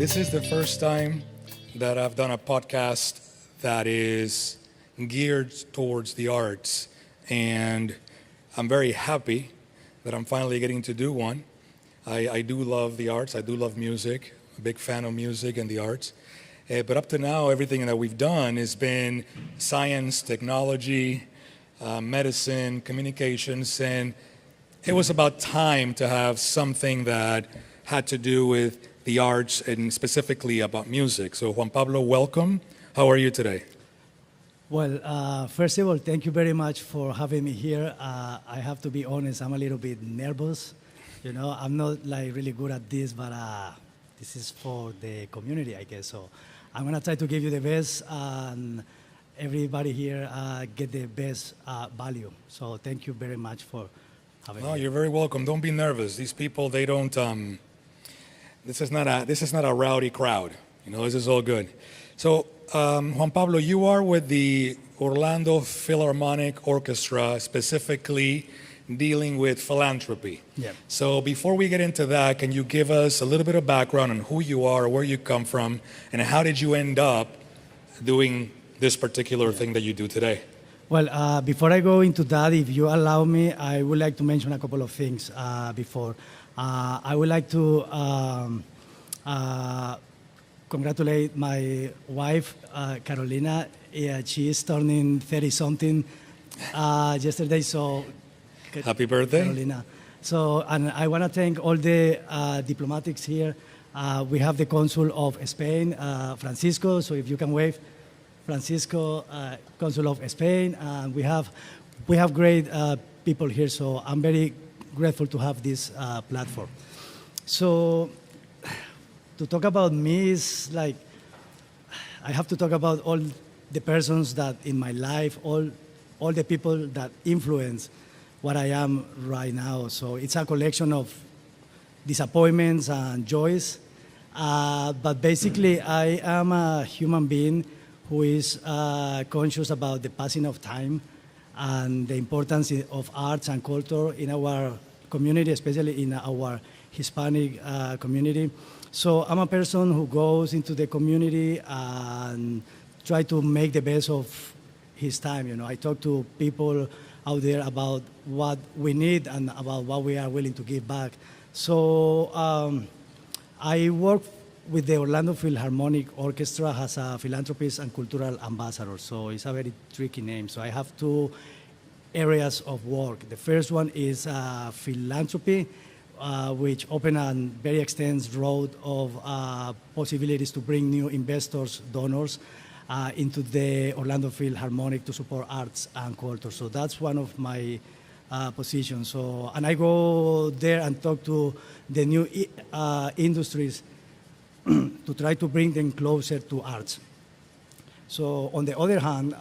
This is the first time that I've done a podcast that is geared towards the arts, and I'm very happy that I'm finally getting to do one. I do love the arts. I do love music. I'm a big fan of music and the arts. But up to now, everything that we've done has been science, technology, medicine, communications, and it was about time to have something that had to do with the arts and specifically about music. So Juan Pablo, welcome. How are you today? Well, first of all, thank you very much for having me here. I have to be honest, I'm a little bit nervous. You know, I'm not like really good at this, but this is for the community, I guess. So I'm gonna try to give you the best, and everybody here get the best value. So thank you very much for having me. No, you're very welcome. Don't be nervous. These people, they don't. This is not a rowdy crowd. You know, this is all good. So, Juan Pablo, you are with the Orlando Philharmonic Orchestra, specifically dealing with philanthropy. Yeah. So before we get into that, can you give us a little bit of background on who you are, where you come from, and how did you end up doing this particular thing that you do today? Well, before I go into that, if you allow me, I would like to mention a couple of things before. I would like to congratulate my wife, Carolina. She is turning 30-something yesterday, so Happy birthday. Carolina. So, and I want to thank all the diplomatics here. We have the Consul of Spain, Francisco, so if you can wave. Francisco, Consul of Spain, and we have great people here, so I'm very grateful to have this platform. So to talk about me is like, I have to talk about all the persons that in my life, all the people that influence what I am right now. So it's a collection of disappointments and joys, but basically I am a human being who is conscious about the passing of time and the importance of arts and culture in our community, especially in our Hispanic community. So I'm a person who goes into the community and try to make the best of his time. You know, I talk to people out there about what we need and about what we are willing to give back. So I work with the Orlando Philharmonic Orchestra as a philanthropist and cultural ambassador. So it's a very tricky name. So I have two areas of work. The first one is philanthropy, which open a very extensive road of possibilities to bring new investors, donors, into the Orlando Philharmonic to support arts and culture. So that's one of my positions. So, and I go there and talk to the new industries to try to bring them closer to arts. So on the other hand,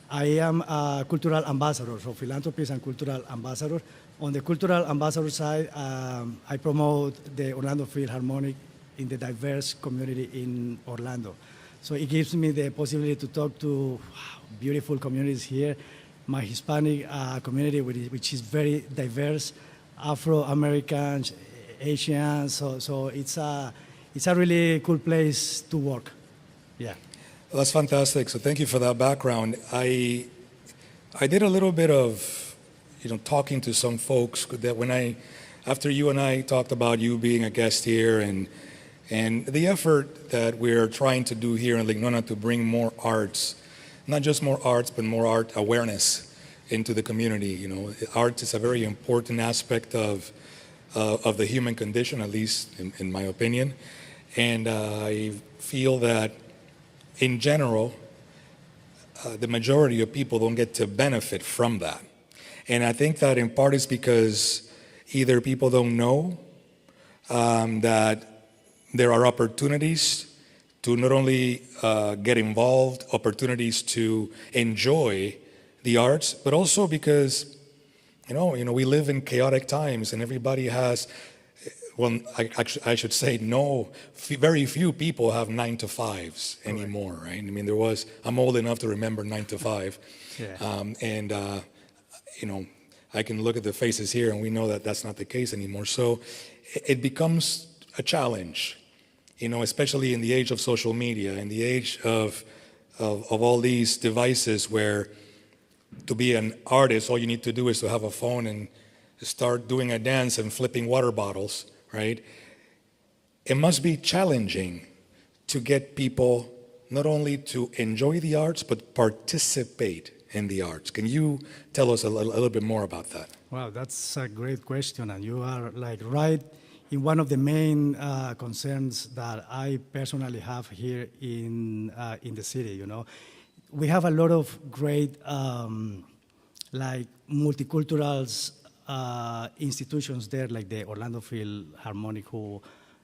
I am a cultural ambassador, so philanthropist and cultural ambassador. On the cultural ambassador side, I promote the Orlando Philharmonic in the diverse community in Orlando. So it gives me the possibility to talk to beautiful communities here. My Hispanic community, which is very diverse, Afro-Americans, Asians, so it's a really cool place to work. Yeah. Well, that's fantastic. So thank you for that background. I did a little bit of, talking to some folks that after you and I talked about you being a guest here and the effort that we're trying to do here in Lignona to bring more arts, not just more arts, but more art awareness into the community. You know, art is a very important aspect of the human condition, at least in my opinion. And I feel that in general, the majority of people don't get to benefit from that. And I think that in part is because either people don't know that there are opportunities to not only get involved, opportunities to enjoy the arts, but also because we live in chaotic times, and everybody has. Well, I should say very few people have 9-to-5s anymore, right? I mean, I'm old enough to remember 9-to-5. Yeah. I can look at the faces here and we know that that's not the case anymore. So it becomes a challenge especially in the age of social media, in the age of all these devices where to be an artist, all you need to do is to have a phone and start doing a dance and flipping water bottles, right? It must be challenging to get people not only to enjoy the arts, but participate in the arts. Can you tell us a little bit more about that? Wow, that's a great question, and you are like right in one of the main concerns that I personally have here in the city. We have a lot of great like multicultural institutions there, like the Orlando Philharmonic, who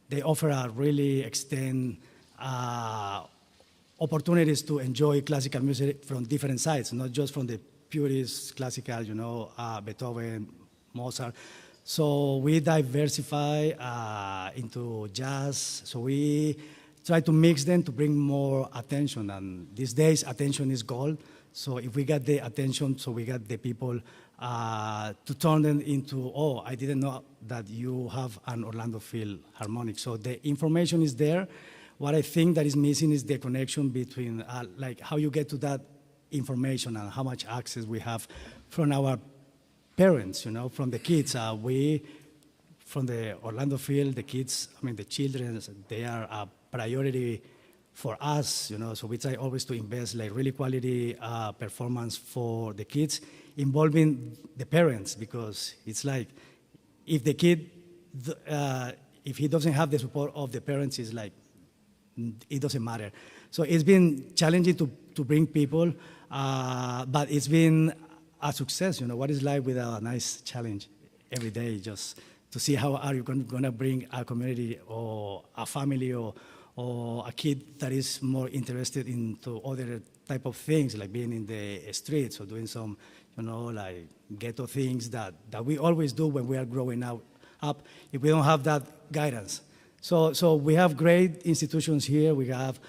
they offer a really extend opportunities to enjoy classical music from different sides, not just from the purist classical, Beethoven, Mozart. So we diversify into jazz. So we try to mix them to bring more attention. And these days, attention is gold. So if we get the attention, so we get the people to turn them into, oh, I didn't know that you have an Orlando Philharmonic. So the information is there. What I think that is missing is the connection between like how you get to that information and how much access we have from our parents, from the kids. From the Orlando Phil, the kids, the children, they are a priority for us, so we try always to invest like really quality performance for the kids, involving the parents, because it's like if the kid, if he doesn't have the support of the parents, it's like, it doesn't matter. So it's been challenging to bring people, but it's been a success. What is life without a nice challenge every day, just to see how are you going to bring a community or a family or a kid that is more interested into other type of things, like being in the streets or doing some, like ghetto things that we always do when we are growing up if we don't have that guidance. So we have great institutions here. We have,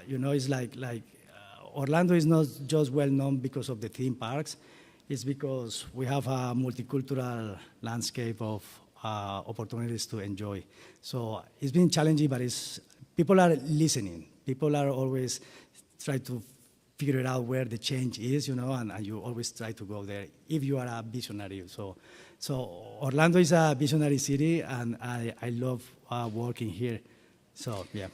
it's like Orlando is not just well known because of the theme parks. It's because we have a multicultural landscape of opportunities to enjoy. So it's been challenging, but people are listening. People are always trying to figure it out where the change is, and you always try to go there if you are a visionary. So Orlando is a visionary city, and I love working here. So yeah.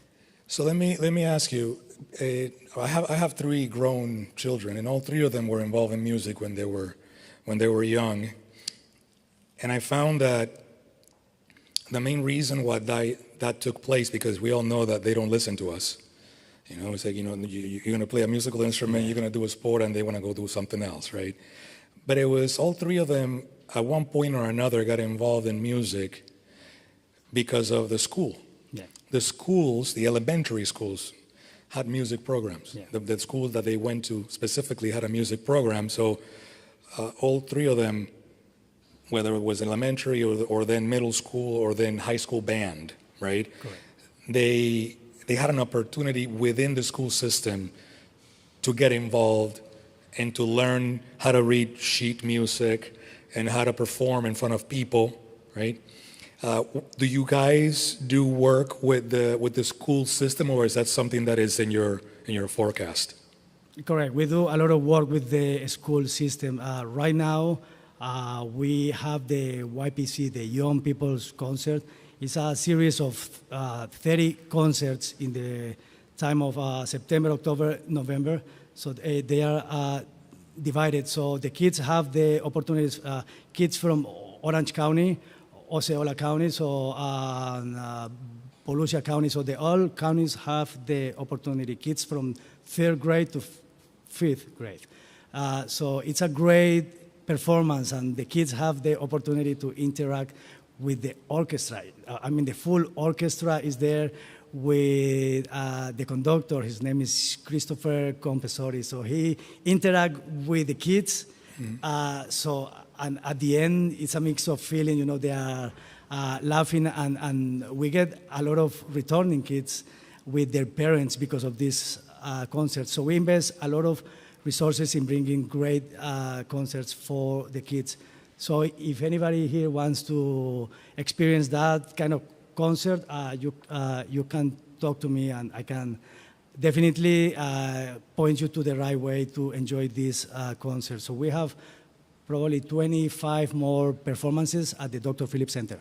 So let me ask you. I have 3 grown children, and all 3 of them were involved in music when they were young. And I found that the main reason why that took place, because we all know that they don't listen to us. It's like, you're going to play a musical instrument, you're going to do a sport, and they want to go do something else, right? But it was all 3 of them at one point or another got involved in music because of the school. Yeah. The schools, the elementary schools, had music programs. Yeah. The schools that they went to specifically had a music program. So all 3 of them, whether it was elementary or then middle school or then high school band, right? Correct. They had an opportunity within the school system to get involved and to learn how to read sheet music and how to perform in front of people, right? Do you guys do work with the school system, or is that something that is in your forecast? Correct. We do a lot of work with the school system. Right now, we have the YPC, the Young People's Concert. It's a series of 30 concerts in the time of September, October, November. So they are divided. So the kids have the opportunities, kids from Orange County, Osceola County, so Volusia County. So all counties have the opportunity, kids from 3rd grade to 5th grade. So it's a great performance, and the kids have the opportunity to interact with the orchestra. The full orchestra is there with the conductor. His name is Christopher Compessori. So he interacts with the kids. And at the end, it's a mix of feeling, they are laughing, and we get a lot of returning kids with their parents because of this concert. So we invest a lot of resources in bringing great concerts for the kids. So if anybody here wants to experience that kind of concert, you can talk to me, and I can definitely point you to the right way to enjoy this concert. So we have probably 25 more performances at the Dr. Phillips Center.